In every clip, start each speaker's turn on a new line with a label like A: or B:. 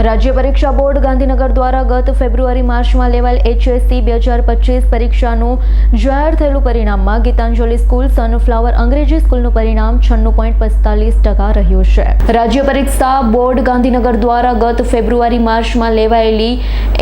A: રાજ્ય પરીક્ષા બોર્ડ ગાંધીનગર દ્વારા ગત ફેબ્રુઆરી માર્ચમાં લેવાયેલ HSC 2025 પરીક્ષાનું જાહેર થયેલું પરિણામમાં ગીતાંજલિ સ્કૂલ સનફ્લાવર અંગ્રેજી સ્કૂલનું પરિણામ 96.45% રહ્યું છે। રાજ્ય પરીક્ષા બોર્ડ ગાંધીનગર દ્વારા ગત ફેબ્રુઆરી માર્ચમાં લેવાયેલી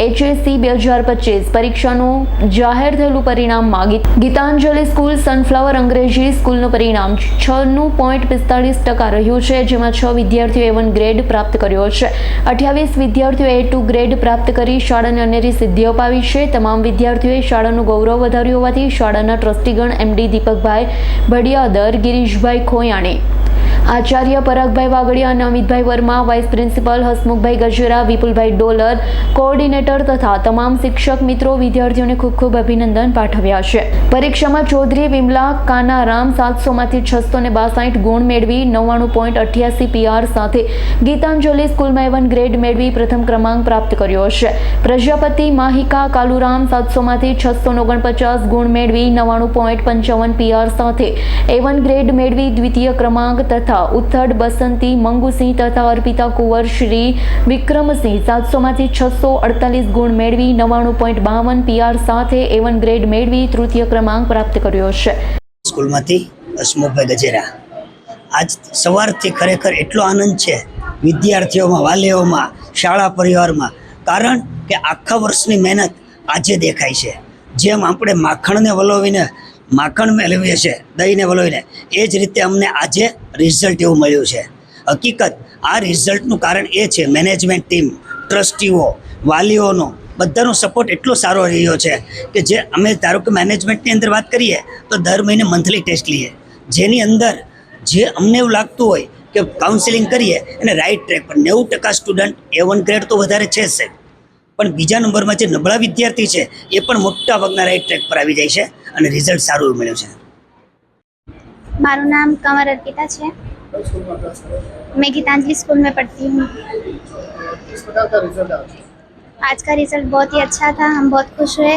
A: HSC 2025 પરીક્ષાનું જાહેર થયેલું પરિણામમાં ગીતાંજલિ સ્કૂલ સનફ્લાવર અંગ્રેજી સ્કૂલનું પરિણામ 96.45% રહ્યું છે, જેમાં 6 વિદ્યાર્થીઓએ A1 ગ્રેડ પ્રાપ્ત કર્યો છે। 28 વિદ્યાર્થીઓએ A2 ગ્રેડ પ્રાપ્ત કરી શાળાને અનેરી સિદ્ધિઓ અપાવી છે। તમામ વિદ્યાર્થીઓએ શાળાનું ગૌરવ વધાર્યું હોવાથી શાળાના ટ્રસ્ટીગણ MD દીપકભાઈ ભડિયાદર, ગિરીશભાઈ ખોયાણી, આચાર્ય પરાગભાઈ વાગડિયા અને અમિતભાઈ વર્મા, વાઇસ પ્રિન્સિપાલ હસમુખભાઈ ગજેરા, વિપુલભાઈ ડોલર, કોઓર્ડિનેટર તથા તમામ શિક્ષક મિત્રો વિદ્યાર્થીઓને ખૂબ ખૂબ અભિનંદન પાઠવ્યા છે। પરીક્ષામાં ચૌધરી વિમલા કાનારામ 700માંથી 662 ગુણ મેળવી 99.88 PR સાથે ગીતાંજલિ સ્કૂલમાં A1 ગ્રેડ મેળવી પ્રથમ ક્રમાંક પ્રાપ્ત કર્યો છે। પ્રજાપતિ માહિકા કાલુરામ 700માંથી 649 ગુણ મેળવી 99.55 PR સાથે A1 ગ્રેડ મેળવી દ્વિતીય ક્રમાંક તથા ઉત્થડ બસંતી મંગુસિંહ તથા અર્પિતા કુંવર શ્રી વિક્રમસિંહ 700માંથી 648 ગુણ મેળવી 99.52 PR સાથે A1 ગ્રેડ મેળવી તૃતીય ક્રમાંક પ્રાપ્ત કર્યો છે।
B: સ્કૂલમાંથી હસમુખભાઈ ગજેરા। આજ સવારથી ખરેખર એટલો આનંદ છે વિદ્યાર્થીઓમાં, વાલીઓમાં, શાળા પરિવારમાં, કારણ કે આખા વર્ષની મહેનત આજે દેખાય છે। જેમ આપણે માખણને વલોવીને માખણ મેળવીએ છીએ, દહીંને વલોવીને, એ જ રીતે અમને આજે રિઝલ્ટ એવું મળ્યું છે। હકીકત આ રિઝલ્ટનું કારણ એ છે મેનેજમેન્ટ ટીમ, ટ્રસ્ટીઓ, વાલીઓનો બધાનો સપોર્ટ એટલો સારો રહ્યો છે કે જે અમે ધારો કે મેનેજમેન્ટની અંદર વાત કરીએ તો દર મહિને મંથલી ટેસ્ટ લઈએ, જેની અંદર જે અમને એવું લાગતું હોય કે કાઉન્સિલિંગ કરીએ અને રાઇટ ટ્રેક પર 90% સ્ટુડન્ટ A1 ગ્રેડ તો વધારે છે જ સાહેબ, પણ બીજા નંબરમાં જે નબળા વિદ્યાર્થી છે એ પણ મોટા ભાગના રાઇટ ટ્રેક પર આવી જાય છે અને રિઝલ્ટ સારું મળ્યું છે।
C: મારું નામ कंवर अर्पिता है। मैं गीतांजलि स्कूल में पढ़ती हूँ। आज का रिजल्ट बहुत ही अच्छा था, हम बहुत खुश हुए।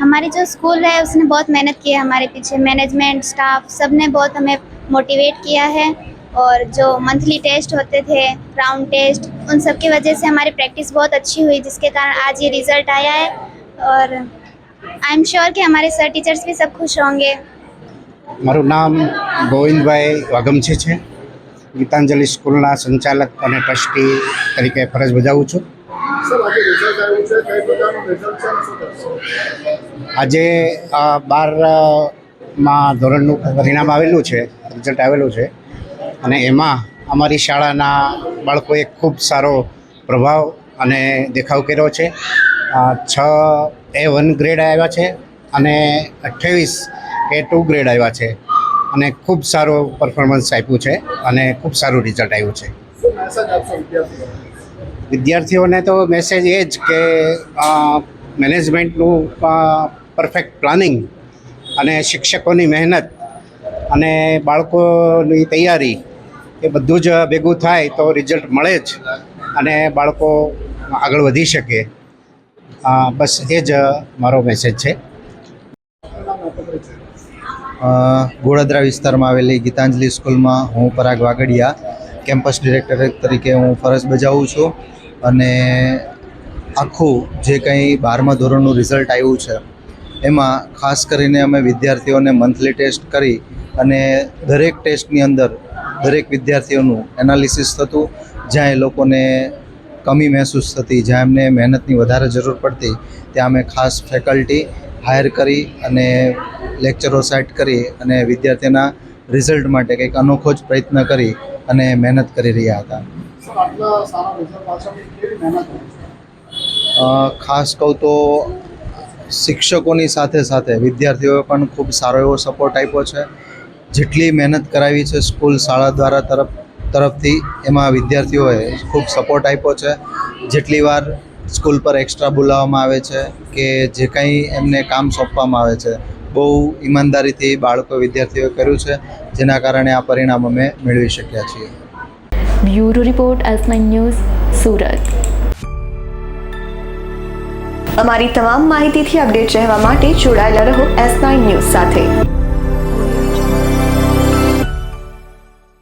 C: हमारी जो स्कूल है उसने बहुत मेहनत की है हमारे पीछे, मैनेजमेंट, स्टाफ सब ने बहुत हमें मोटिवेट किया है। और जो मंथली टेस्ट होते थे, राउंड टेस्ट, उन सब की वजह से हमारी प्रैक्टिस बहुत अच्छी हुई, जिसके कारण आज ये रिज़ल्ट आया है। और आई एम श्योर कि हमारे सर टीचर्स भी सब खुश होंगे।
D: મારું નામ ગોવિંદભાઈ વાગમછી છે। ગીતાંજલિ સ્કૂલના સંચાલક અને ટ્રસ્ટી તરીકે ફરજ બજાવું છું। આજે 12મા ધોરણનું પરિણામ આવેલું છે, રિઝલ્ટ આવેલું છે, અને એમાં અમારી શાળાના બાળકોએ ખૂબ સારો પ્રભાવ અને દેખાવ કર્યો છે। 6 A1 ગ્રેડ આવ્યા છે અને 28 A2 ગ્રેડ આવ્યા છે અને ખૂબ સારું પરફોર્મન્સ આપ્યું છે અને ખૂબ સારું રિઝલ્ટ આવ્યું છે। વિદ્યાર્થીઓને તો મેસેજ એ જ કે મેનેજમેન્ટનું પરફેક્ટ પ્લાનિંગ અને શિક્ષકોની મહેનત અને બાળકોની તૈયારી એ બધું જ ભેગું થાય તો રિઝલ્ટ મળે જ અને બાળકો આગળ વધી શકે। બસ એ જ મારો મેસેજ છે।
E: ગોળાદરા વિસ્તારમાં આવેલી ગીતાંજલિ સ્કૂલમાં હું પરાગ વાગડિયા કેમ્પસ ડિરેક્ટર તરીકે હું ફરજ બજાવું છું। અને આખું જે કંઈ 12મા ધોરણનું રિઝલ્ટ આવ્યું છે એમાં ખાસ કરીને અમે વિદ્યાર્થીઓને મંથલી ટેસ્ટ કરી અને દરેક ટેસ્ટની અંદર દરેક વિદ્યાર્થીઓનું એનાલિસિસ થતું, જ્યાં એ લોકોને કમી મહેસૂસ થતી, જ્યાં એમને મહેનતની વધારે જરૂર પડતી, ત્યાં અમે ખાસ ફેકલ્ટી હાયર કરી અને લેક્ચરો સેટ કરી અને વિદ્યાર્થીઓના રિઝલ્ટ માટે કંઈક અનોખો જ પ્રયત્ન કરી અને મહેનત કરી રહ્યા હતા। ખાસ કહું તો શિક્ષકોની સાથે સાથે વિદ્યાર્થીઓએ પણ ખૂબ સારો એવો સપોર્ટ આપ્યો છે। જેટલી મહેનત કરાવી છે સ્કૂલ શાળા દ્વારા તરફથી, એમાં વિદ્યાર્થીઓએ ખૂબ સપોર્ટ આપ્યો છે। જેટલી વાર સ્કૂલ પર એક્સ્ટ્રા બોલાવવામાં આવે છે કે જે કંઈ એમને કામ સોંપવામાં આવે છે, બહુ ઈમાનદારીથી બાળકો વિદ્યાર્થીઓએ કર્યું છે, જેના કારણે આ પરિણામ અમે મેળવી શક્યા છીએ।
A: Bureau report S9 news, Surat. અમારી તમામ માહિતીથી અપડેટ રહેવા માટે જોડાયેલા રહો S9 ન્યૂઝ સાથે।